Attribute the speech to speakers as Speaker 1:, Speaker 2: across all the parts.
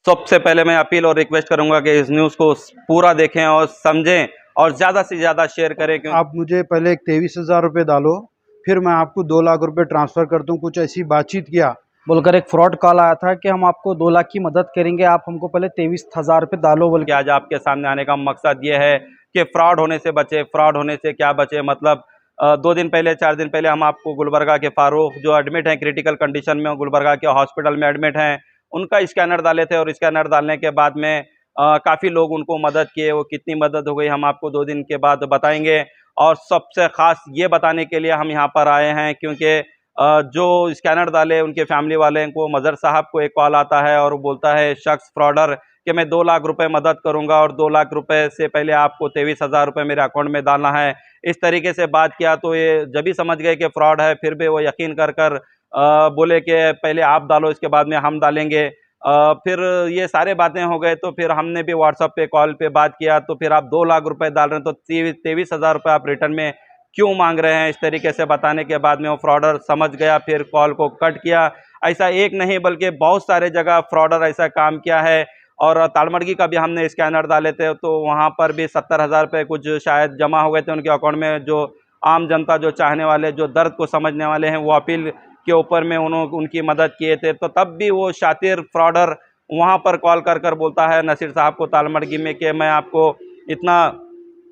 Speaker 1: सबसे पहले मैं अपील और रिक्वेस्ट करूंगा कि इस न्यूज़ को पूरा देखें और समझें और ज़्यादा से ज़्यादा शेयर करें
Speaker 2: आप मुझे पहले 23,000 रुपये डालो, फिर मैं आपको 2 लाख रुपए ट्रांसफर कर दूं। कुछ ऐसी बातचीत किया बोलकर एक फ्रॉड कॉल आया था कि हम आपको 2 लाख की मदद करेंगे, आप हमको पहले 23,000 रुपये डालो बोल
Speaker 1: कि आज आपके सामने आने का मकसद ये है कि फ्रॉड होने से बचे। फ्रॉड होने से क्या बचे, मतलब 2 दिन पहले 4 दिन पहले हम आपको गुलबर्गा के फारूक जो एडमिट हैं क्रिटिकल कंडीशन में, गुलबर्गा के हॉस्पिटल में एडमिट हैं, उनका स्कैनर डाले थे और स्कैनर डालने के बाद में काफ़ी लोग उनको मदद किए। वो कितनी मदद हो गई हम आपको 2 दिन के बाद बताएंगे। और सबसे ख़ास ये बताने के लिए हम यहाँ पर आए हैं क्योंकि जो स्कैनर डाले उनके फैमिली वाले को, मज़र साहब को एक कॉल आता है और वो बोलता है शख्स फ्रॉडर कि मैं 2 लाख रुपए मदद करूंगा और 2 लाख रुपए से पहले आपको 23,000 रुपये मेरे अकाउंट में डालना है। इस तरीके से बात किया तो ये जब भी समझ गए कि फ्रॉड है, फिर भी वो यकीन कर बोले कि पहले आप डालो, इसके बाद में हम डालेंगे। फिर ये सारे बातें हो गए तो फिर हमने भी व्हाट्सएप पे कॉल पे बात किया। तो फिर आप 2 लाख रुपए डाल रहे हैं तो 23,000 रुपये आप रिटर्न में क्यों मांग रहे हैं, इस तरीके से बताने के बाद में वो फ्रॉडर समझ गया, फिर कॉल को कट किया। ऐसा एक नहीं बल्कि बहुत सारे जगह फ्रॉडर ऐसा काम किया है। और ताड़मड़गी का भी हमने स्कैनर डाले थे तो वहाँ पर भी 70,000 रुपये कुछ शायद जमा हो गए थे उनके अकाउंट में। जो आम जनता, जो चाहने वाले, जो दर्द को समझने वाले हैं, वो अपील के ऊपर में उनकी मदद किए थे। तो तब भी वो शातिर फ्रॉडर वहाँ पर कॉल कर बोलता है नसीर साहब को ताड़मड़गी में कि मैं आपको इतना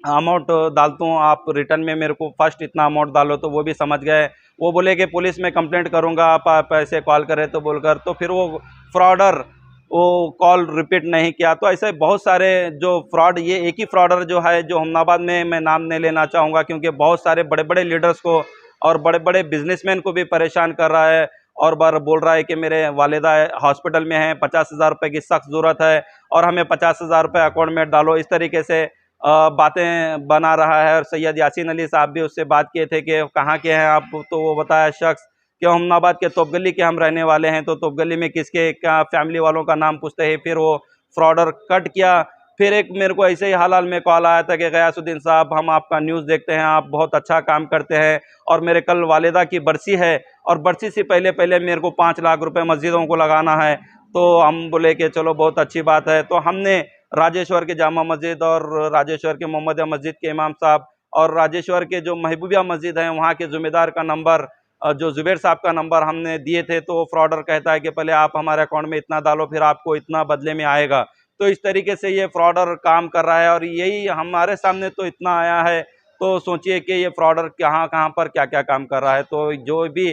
Speaker 1: अमाउंट डालता हूँ, आप रिटर्न में मेरे को फर्स्ट इतना अमाउंट डालो। तो वो भी समझ गए। वो बोले कि पुलिस में कंप्लेंट करूँगा, आप ऐसे कॉल करें तो बोलकर। तो फिर वो फ्रॉडर वो कॉल रिपीट नहीं किया। तो ऐसे बहुत सारे जो फ्रॉड, ये एक ही फ्रॉडर जो है जो हमनाबाद में, मैं नाम नहीं लेना चाहूँगा क्योंकि बहुत सारे बड़े बड़े लीडर्स को और बड़े बड़े बिजनेसमैन को भी परेशान कर रहा है। और बार बोल रहा है कि मेरे वालिदा हॉस्पिटल में हैं, 50,000 रुपये की सख्त ज़रूरत है और हमें 50,000 रुपये अकाउंट में डालो। इस तरीके से बातें बना रहा है। और सैयद यासीन अली साहब भी उससे बात किए थे कि कहाँ के हैं आप, तो वो बताया शख्स कि हमनाबाद के तोपगली के हम रहने वाले हैं। तो तोपगली में किसके क्या फैमिली वालों का नाम पूछते हैं। फिर वो फ्रॉडर कट किया। फिर एक मेरे को ऐसे ही हाल में कॉल आया था कि गयासुद्दीन साहब, हम आपका न्यूज़ देखते हैं, आप बहुत अच्छा काम करते हैं और मेरे कल वालिदा की बरसी है और बरसी से पहले पहले मेरे को 5 लाख रुपए मस्जिदों को लगाना है। तो हम बोले कि चलो बहुत अच्छी बात है। तो हमने राजेश्वर के जामा मस्जिद और राजेश्वर के मोहम्मदिया मस्जिद के इमाम साहब और राजेश्वर के जो महबूबिया मस्जिद हैं वहाँ के ज़िम्मेदार का नंबर, जो जुबैर साहब का नंबर हमने दिए थे। तो फ्रॉडर कहता है कि पहले आप हमारे अकाउंट में इतना डालो, फिर आपको इतना बदले में आएगा। तो इस तरीके से ये फ्रॉडर काम कर रहा है और यही हमारे सामने तो इतना आया है। तो सोचिए कि ये फ्रॉडर कहाँ कहाँ पर क्या क्या काम कर रहा है। तो जो भी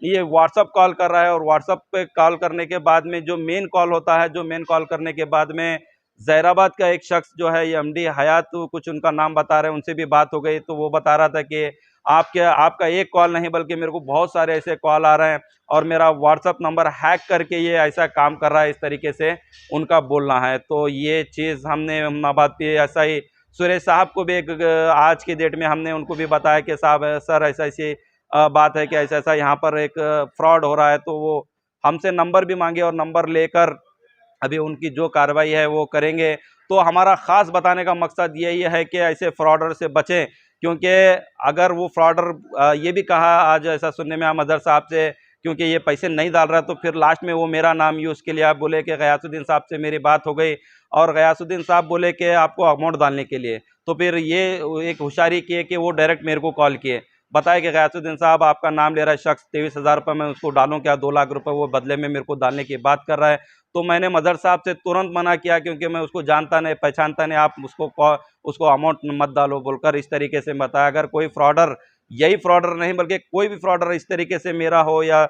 Speaker 1: ये व्हाट्सअप कॉल कर रहा है और व्हाट्सअप पे कॉल करने के बाद में जो मेन कॉल होता है, जो मेन कॉल करने के बाद में जैराबाद का एक शख्स जो है, ये एमडी हयात कुछ उनका नाम बता रहे हैं, उनसे भी बात हो गई। तो वो बता रहा था कि आपका एक कॉल नहीं बल्कि मेरे को बहुत सारे ऐसे कॉल आ रहे हैं और मेरा व्हाट्सअप नंबर हैक करके ये ऐसा काम कर रहा है, इस तरीके से उनका बोलना है। तो ये चीज़ हमने हमनाबाद पे ऐसा ही सुरेश साहब को भी एक आज की डेट में हमने उनको भी बताया कि साहब सर ऐसा ऐसी बात है कि ऐसा ऐसा यहाँ पर एक फ्रॉड हो रहा है। तो वो हमसे नंबर भी मांगे और नंबर लेकर अभी उनकी जो कार्रवाई है वो करेंगे। तो हमारा ख़ास बताने का मकसद यही है कि ऐसे फ्रॉडर से बचें क्योंकि अगर वो फ्रॉडर ये भी कहा आज ऐसा सुनने में आया मदर साहब से, क्योंकि ये पैसे नहीं डाल रहा तो फिर लास्ट में वो मेरा नाम यूज़ के लिए आप बोले कि गयासुद्दीन साहब से मेरी बात हो गई और गयासुद्दीन साहब बोले कि आपको अमाउंट डालने के लिए। तो फिर ये एक होशियारी किए कि वो डायरेक्ट मेरे को कॉल किए, बताया कि गयासुद्दीन साहब आपका नाम ले रहा है शख्स, 23,000 रुपये मैं उसको डालूं क्या, 2 लाख रुपए वो बदले में मेरे को डालने की बात कर रहा है। तो मैंने मदर साहब से तुरंत मना किया क्योंकि मैं उसको जानता नहीं पहचानता नहीं, आप उसको अमाउंट मत डालो बोलकर इस तरीके से बताया। अगर कोई फ्रॉडर, यही फ्रॉडर नहीं बल्कि कोई भी फ्रॉडर इस तरीके से मेरा हो या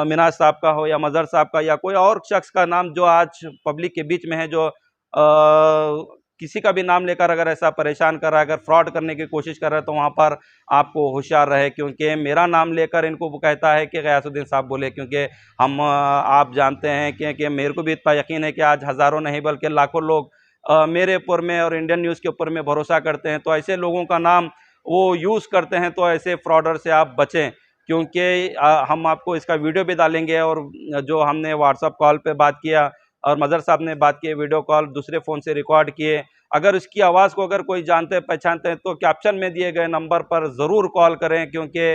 Speaker 1: मिनाज साहब का हो या मज़हर साहब का या कोई और शख्स का नाम जो आज पब्लिक के बीच में है, जो किसी का भी नाम लेकर अगर ऐसा परेशान कर रहा है, अगर फ्रॉड करने की कोशिश कर रहा है, तो वहाँ पर आपको होशियार रहे क्योंकि मेरा नाम लेकर इनको वो कहता है कि गयासुद्दीन साहब बोले। क्योंकि हम आप जानते हैं कि मेरे को भी इतना यकीन है कि आज हज़ारों नहीं बल्कि लाखों लोग मेरे ऊपर में और इंडियन न्यूज़ के ऊपर में भरोसा करते हैं। तो ऐसे लोगों का नाम वो यूज़ करते हैं। तो ऐसे फ्रॉडर से आप बचें क्योंकि हम आपको इसका वीडियो भी डालेंगे और जो हमने व्हाट्सअप कॉल पे बात किया और मज़हर साहब ने बात की, वीडियो कॉल दूसरे फ़ोन से रिकॉर्ड किए, अगर उसकी आवाज़ को अगर कोई जानते पहचानते हैं तो कैप्शन में दिए गए नंबर पर ज़रूर कॉल करें क्योंकि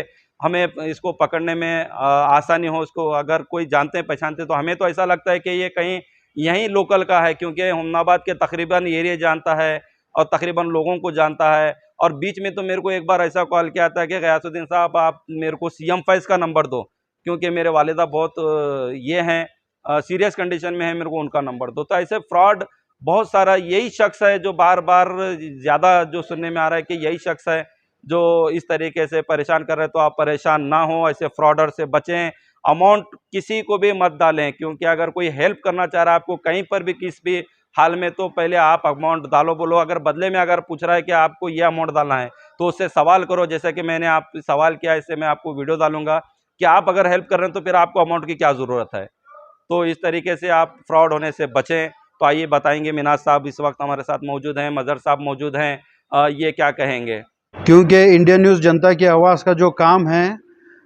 Speaker 1: हमें इसको पकड़ने में आसानी हो। उसको अगर कोई जानते हैं पहचानते हैं तो हमें तो ऐसा लगता है कि ये कहीं यहीं लोकल का है, क्योंकि हुमनाबाद के तकरीबन एरिया जानता है और तकरीबन लोगों को जानता है। और बीच में तो मेरे को एक बार ऐसा कॉल किया था कि गयासुद्दीन साहब आप मेरे को सीएम फैज़ का नंबर दो, क्योंकि मेरे वालिदा बहुत ये हैं सीरियस कंडीशन में है, मेरे को उनका नंबर दो। तो ऐसे फ्रॉड बहुत सारा, यही शख्स है जो बार बार ज़्यादा जो सुनने में आ रहा है कि यही शख्स है जो इस तरीके से परेशान कर रहे हैं। तो आप परेशान ना हो, ऐसे फ्रॉडर से बचें। अमाउंट किसी को भी मत डालें, क्योंकि अगर कोई हेल्प करना चाह रहा है आपको कहीं पर भी किस भी हाल में, तो पहले आप अमाउंट डालो। बोलो अगर बदले में अगर पूछ रहा है कि आपको ये अमाउंट डालना है तो उससे सवाल करो, जैसे कि मैंने आप सवाल किया, इससे मैं आपको वीडियो डालूंगा कि आप अगर हेल्प कर रहे हैं तो फिर आपको अमाउंट की क्या ज़रूरत है। तो इस तरीके से आप फ्रॉड होने से बचें। तो आइए बताएंगे, मिनाज साहब इस वक्त हमारे साथ मौजूद हैं, मजहर साहब मौजूद हैं, ये क्या कहेंगे।
Speaker 2: क्योंकि इंडियन न्यूज़ जनता की आवाज़ का जो काम है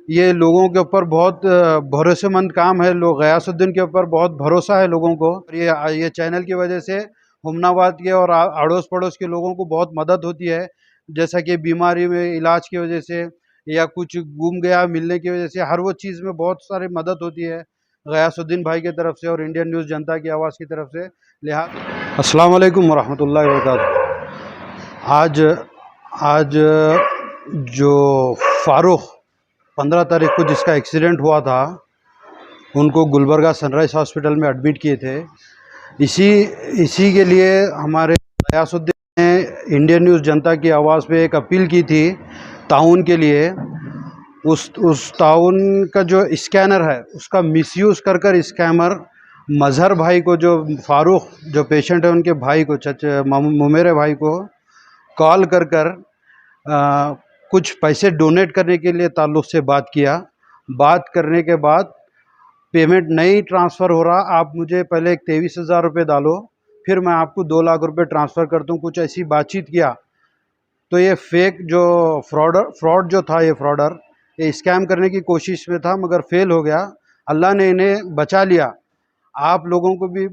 Speaker 2: ये लोगों के ऊपर बहुत भरोसेमंद काम है। लोग गयासुद्दीन के ऊपर बहुत भरोसा है लोगों को। और ये चैनल की वजह से हुमनाबाद के और अड़ोस पड़ोस के लोगों को बहुत मदद होती है। जैसा कि बीमारी में इलाज की वजह से या कुछ गुम गया मिलने की वजह से, हर वो चीज़ में बहुत सारी मदद होती है गयासुद्दीन भाई की तरफ से और इंडियन न्यूज़ जनता की आवाज़ की तरफ से। अस्सलाम वालेकुम वरहमतुल्लाहि वबरकातुहू। आज जो फारूक 15 तारीख को जिसका एक्सीडेंट हुआ था, उनको गुलबर्गा सनराइज़ हॉस्पिटल में एडमिट किए थे। इसी के लिए हमारे गयासुद्दीन ने इंडियन न्यूज़ जनता की आवाज़ पे एक अपील की थी ताउन के लिए। उस ताउन का जो स्कैनर है उसका मिसयूज़ कर स्कैमर मजहर भाई को, जो फारूक जो पेशेंट है उनके भाई को, मुमेरे भाई को कॉल कर कुछ पैसे डोनेट करने के लिए ताल्लुक़ से बात किया। बात करने के बाद पेमेंट नहीं ट्रांसफ़र हो रहा, आप मुझे पहले 23,000 रुपये डालो, फिर मैं आपको 2 लाख रुपये ट्रांसफ़र करता हूँ, कुछ ऐसी बातचीत किया। तो ये फेक जो फ्रॉड जो था, ये फ्रॉडर ये स्कैम करने की कोशिश में था मगर फेल हो गया। अल्लाह ने इन्हें बचा लिया। आप लोगों को भी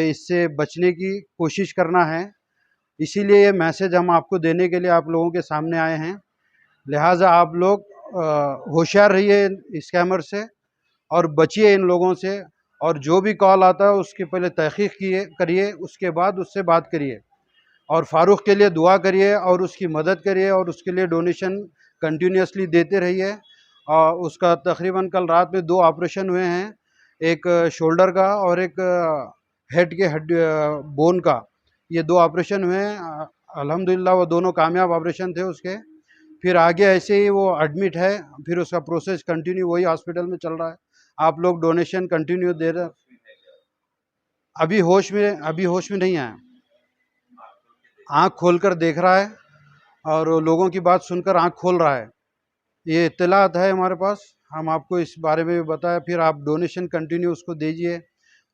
Speaker 2: इससे बचने की कोशिश करना है, इसीलिए ये मैसेज हम आपको देने के लिए आप लोगों के सामने आए हैं। लिहाजा आप लोग होशियार रहिए स्कैमर से और बचिए इन लोगों से। और जो भी कॉल आता है उसके पहले तहकीक करिए, उसके बाद उससे बात करिए। और फारूक के लिए दुआ करिए और उसकी मदद करिए और उसके लिए डोनेशन कंटिन्यूसली देते रहिए। और उसका तकरीबन कल रात में 2 ऑपरेशन हुए हैं, एक शोल्डर का और एक हेड के बोन का। ये 2 ऑपरेशन हुए हैं, अल्हम्दुलिल्लाह वो दोनों कामयाब ऑपरेशन थे उसके। फिर आगे ऐसे ही वो एडमिट है, फिर उसका प्रोसेस कंटिन्यू वही हॉस्पिटल में चल रहा है। आप लोग डोनेशन कंटिन्यू दे रहे। अभी होश में नहीं आया, आँख खोलकर देख रहा है और लोगों की बात सुनकर आँख खोल रहा है। ये इत्तलात है हमारे पास, हम आपको इस बारे में भी बताया। फिर आप डोनेशन कंटिन्यू उसको दीजिए,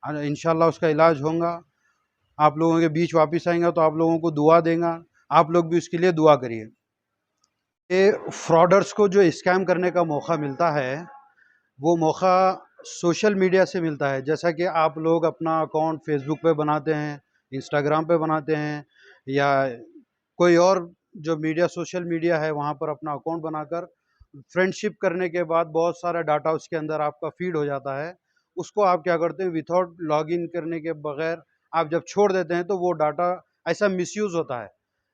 Speaker 2: इंशाल्लाह उसका इलाज होगा। आप लोगों के बीच वापस आएंगा तो आप लोगों को दुआ देगा, आप लोग भी उसके लिए दुआ करिए। ये फ्रॉडर्स को जो स्कैम करने का मौका मिलता है, वो मौका सोशल मीडिया से मिलता है। जैसा कि आप लोग अपना अकाउंट फेसबुक पे बनाते हैं, इंस्टाग्राम पे बनाते हैं, या कोई और जो मीडिया सोशल मीडिया है वहाँ पर अपना अकाउंट बनाकर फ्रेंडशिप करने के बाद बहुत सारा डाटा उसके अंदर आपका फीड हो जाता है। उसको आप क्या करते हैं, विथआउट लॉगिन करने के बगैर आप जब छोड़ देते हैं तो वो डाटा ऐसा मिसयूज़ होता है।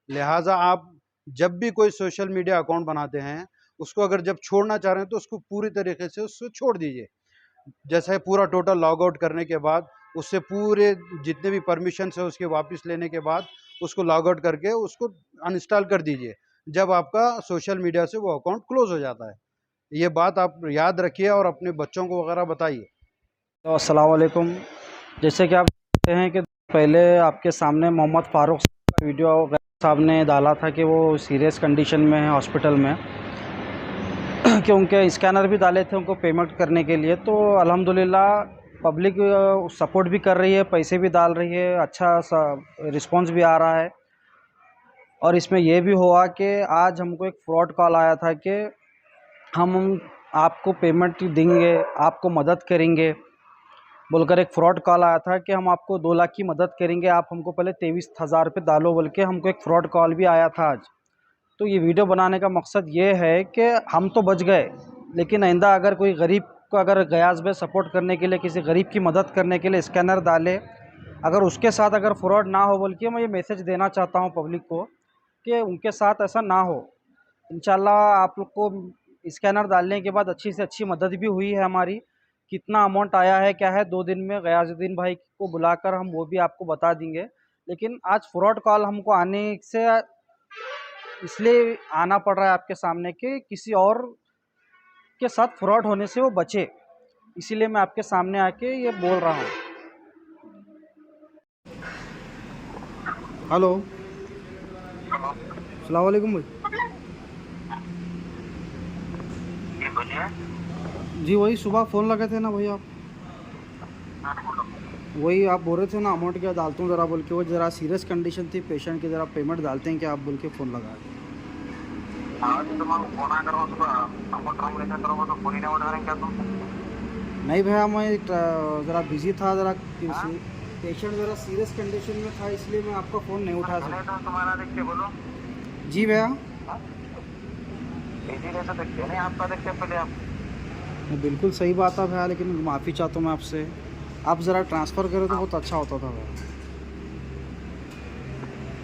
Speaker 2: लिहाजा आप जब भी कोई सोशल मीडिया अकाउंट बनाते हैं, उसको अगर जब छोड़ना चाह रहे हैं तो उसको पूरी तरीके से उसको छोड़ दीजिए। जैसे पूरा टोटल लॉग आउट करने के बाद उससे पूरे जितने भी परमिशंस है उसके वापस लेने के बाद उसको लॉग आउट करके उसको अनइंस्टॉल कर दीजिए, जब आपका सोशल मीडिया से वो अकाउंट क्लोज हो जाता है। ये बात आप याद रखिए और अपने बच्चों को वगैरह बताइए।
Speaker 3: तो अस्सलाम वालेकुम। जैसे कि आप जानते हैं कि पहले आपके सामने मोहम्मद फ़ारूक का वीडियो साहब ने डाला था कि वो सीरियस कंडीशन में है हॉस्पिटल में कि उनके स्कैनर भी डाले थे उनको पेमेंट करने के लिए। तो अल्हम्दुलिल्लाह पब्लिक सपोर्ट भी कर रही है, पैसे भी डाल रही है, अच्छा सा रिस्पांस भी आ रहा है। और इसमें यह भी हुआ कि आज हमको एक फ्रॉड कॉल आया था कि हम आपको पेमेंट देंगे, आपको मदद करेंगे बोलकर एक फ़्रॉड कॉल आया था कि हम आपको 2 लाख की मदद करेंगे, आप हमको पहले 23,000 रुपये डालो बोल के हमको एक फ़्रॉड कॉल भी आया था आज। तो ये वीडियो बनाने का मकसद ये है कि हम तो बच गए, लेकिन आइंदा अगर कोई गरीब आपको अगर गयास में सपोर्ट करने के लिए, किसी गरीब की मदद करने के लिए स्कैनर डाले, अगर उसके साथ अगर फ्रॉड ना हो, बोल के मैं ये मैसेज देना चाहता हूँ पब्लिक को कि उनके साथ ऐसा ना हो। इंशाल्लाह आप लोग को स्कैनर डालने के बाद अच्छी से अच्छी मदद भी हुई है हमारी। कितना अमाउंट आया है क्या है, 2 दिन में गयासुद्दीन भाई को बुलाकर हम वो भी आपको बता देंगे। लेकिन आज फ्रॉड कॉल हमको आने से इसलिए आना पड़ रहा है आपके सामने कि किसी और के साथ फ्रॉड होने से वो बचे, इसीलिए मैं आपके सामने आके ये बोल रहा हूँ। हेलो, अस्सलाम वालेकुम भाई। जी वही सुबह फ़ोन लगे थे ना भाई आप, वही आप बोल रहे थे ना अमाउंट क्या डालता हूँ ज़रा बोल के, वो ज़रा सीरियस कंडीशन थी पेशेंट की, ज़रा पेमेंट डालते हैं क्या आप बोल के फ़ोन लगा। नहीं भैया मैं ज़रा बिजी था, ज़रा पेशेंट ज़रा सीरियस कंडीशन में था, इसलिए मैं आपका फ़ोन नहीं उठा सका।
Speaker 4: तुम्हारा देख के बोलो
Speaker 3: जी भैया,
Speaker 4: नहीं आपका देखते पहले आप।
Speaker 3: बिल्कुल सही बात है भैया, लेकिन माफ़ी चाहता हूँ मैं आपसे। आप ज़रा ट्रांसफ़र करें तो बहुत अच्छा होता था भैया।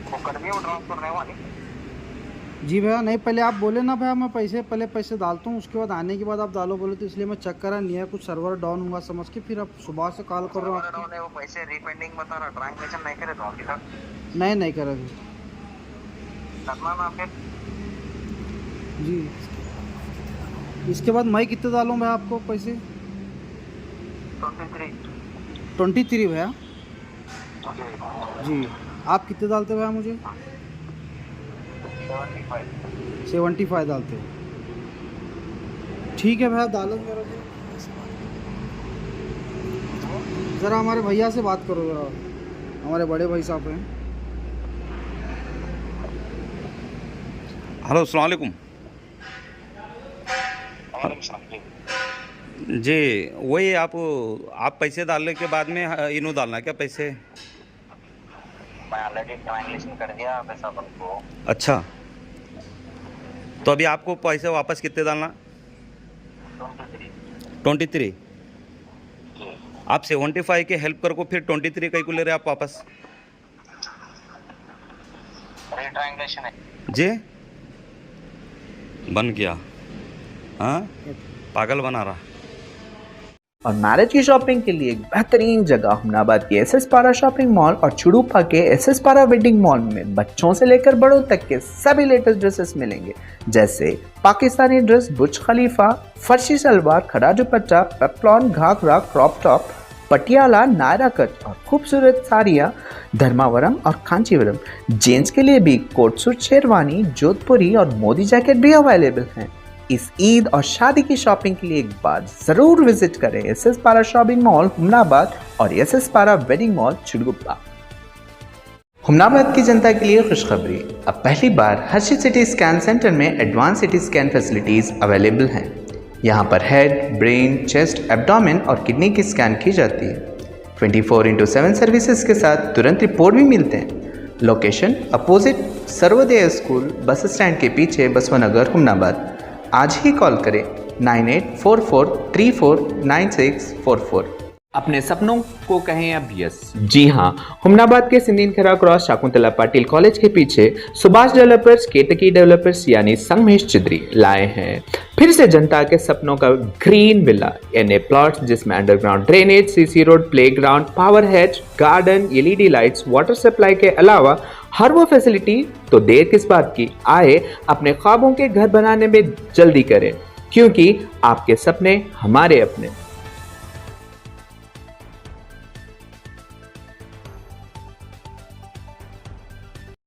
Speaker 4: वो कर दिया वो ट्रांसफर नहीं हुआ नहीं।
Speaker 3: जी भैया, नहीं पहले आप बोले ना भैया मैं पहले पैसे डालता हूँ, उसके बाद आने के बाद आप डालो बोले, तो इसलिए मैं चेक करा नहीं है, कुछ सर्वर डाउन हुआ समझ के फिर अब सुबह से कॉल कर रहा हूँ आपको।
Speaker 4: वो पैसे रीफंडिंग बता रहा, ट्रांजैक्शन नहीं करे तो अभी तक
Speaker 3: नहीं करे
Speaker 4: करना ना फिर।
Speaker 3: जी, इसके बाद मैं कितने डालूँ भैया आपको पैसे? 23 भैया जी। आप कितने डालते भैया मुझे? 75 डालते हो। ठीक है भैया, डालो मेरा ज़रा हमारे भैया से बात करो, ज़रा हमारे बड़े भाई साहब हैं।
Speaker 1: हेलो, अस्सलाम वालेकुम जी। वही आप पैसे डालने के बाद में इनो डालना क्या पैसे?
Speaker 4: मैं ऑलरेडी ट्रांजैक्शन कर दिया पैसा को।
Speaker 1: अच्छा, तो अभी आपको पैसे वापस कितने डालना? 23। आप 75 के हेल्प कर को फिर 23 कहीं को ले रहे आप वापस?
Speaker 4: ट्रांजैक्शन है
Speaker 1: जी, बन गया। हाँ, पागल बना रहा।
Speaker 5: और मैरिज की शॉपिंग के लिए एक बेहतरीन जगह हुमनाबाद के एसएस पारा शॉपिंग मॉल और चुड़ूपा के एसएस पारा वेडिंग मॉल में बच्चों से लेकर बड़ों तक के सभी लेटेस्ट ड्रेसेस मिलेंगे, जैसे पाकिस्तानी ड्रेस, बुर्ज खलीफा, फर्शी सलवार, खड़ा दुपट्टा, पेप्लॉन, घाघरा, crop top, Patiala, Naira cut और खूबसूरत साड़ियाँ धर्मावरम और कांचीवरम। जेंट्स के लिए भी कोट सूट, शेरवानी, जोधपुरी और मोदी जैकेट भी अवेलेबल हैं। इस ईद और शादी की शॉपिंग के लिए एक बार जरूर विजिट करें एसएस पारा शॉपिंग मॉल हुमनाबाद और एसएस पारा वेडिंग मॉल चिड़गुप्पा। हुमनाबाद की जनता के लिए खुशखबरी, अब पहली बार हर्षी सिटी स्कैन सेंटर में advance CT scan facilities available हैं। यहाँ पर हेड, ब्रेन, चेस्ट, एब्डोमेन और किडनी की स्कैन की जाती है। 24/7 सर्विसेज के साथ तुरंत रिपोर्ट भी मिलते हैं। Location opposite Sarvodaya school, bus stand के पीछे, बसवनगर, हुमनाबाद। आज ही कॉल करें 9844349644।
Speaker 6: अपने सपनों को कहें अब यस। जी हाँ, हुमनाबाद के सिंदीन खरा क्रॉस शाकुंतला पाटिल कॉलेज के पीछे सुभाष डेवलपर्स, केतकी डेवलपर्स यानी संगमेश चिद्री लाए हैं फिर से जनता के सपनों का ग्रीन विला यानी प्लॉट्स, जिसमें underground drainage, CC road, playground, power hatch, garden, LED lights, water supply के अलावा हर वो फैसिलिटी। तो देर किस बात की, आए अपने ख्वाबों के घर बनाने में जल्दी करें, क्योंकि आपके सपने हमारे अपने।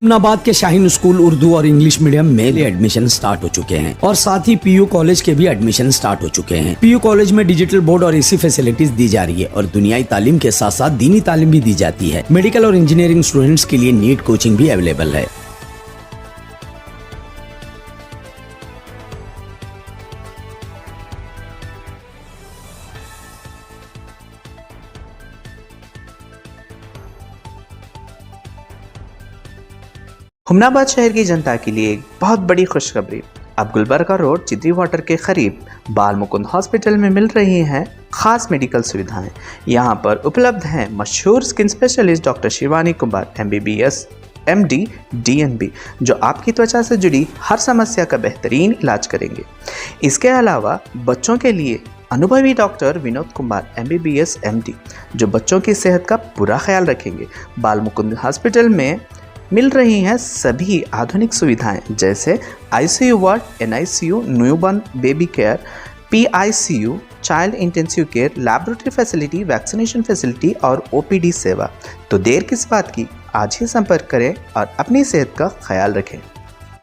Speaker 7: हुमनाबाद के शाहीन स्कूल उर्दू और इंग्लिश मीडियम में भी एडमिशन स्टार्ट हो चुके हैं और साथ ही पीयू कॉलेज के भी एडमिशन स्टार्ट हो चुके हैं। पीयू कॉलेज में डिजिटल बोर्ड और एसी फैसिलिटीज दी जा रही है और दुनियाई तालीम के साथ साथ दीनी तालीम भी दी जाती है। मेडिकल और इंजीनियरिंग स्टूडेंट्स के लिए नीट कोचिंग भी अवेलेबल है।
Speaker 5: हुमनाबाद शहर की जनता के लिए एक बहुत बड़ी खुशखबरी, अब गुलबर्गा रोड चित्री वाटर के करीब बाल मुकुंद हॉस्पिटल में मिल रही हैं खास मेडिकल सुविधाएं। यहां पर उपलब्ध हैं मशहूर skin specialist doctor Shivani Kumar MBBS MD DNB, जो आपकी त्वचा से जुड़ी हर समस्या का बेहतरीन इलाज करेंगे। इसके अलावा बच्चों के लिए अनुभवी doctor Vinod Kumar MBBS MD, जो बच्चों की सेहत का पूरा ख्याल रखेंगे। बाल मुकुंद हॉस्पिटल में मिल रही हैं सभी आधुनिक सुविधाएं, जैसे ICU ward, NICU, newborn baby care, PICU, child intensive care, laboratory facility, vaccination facility और OPD सेवा। तो देर किस बात की, आज ही संपर्क करें और अपनी सेहत का ख्याल रखें।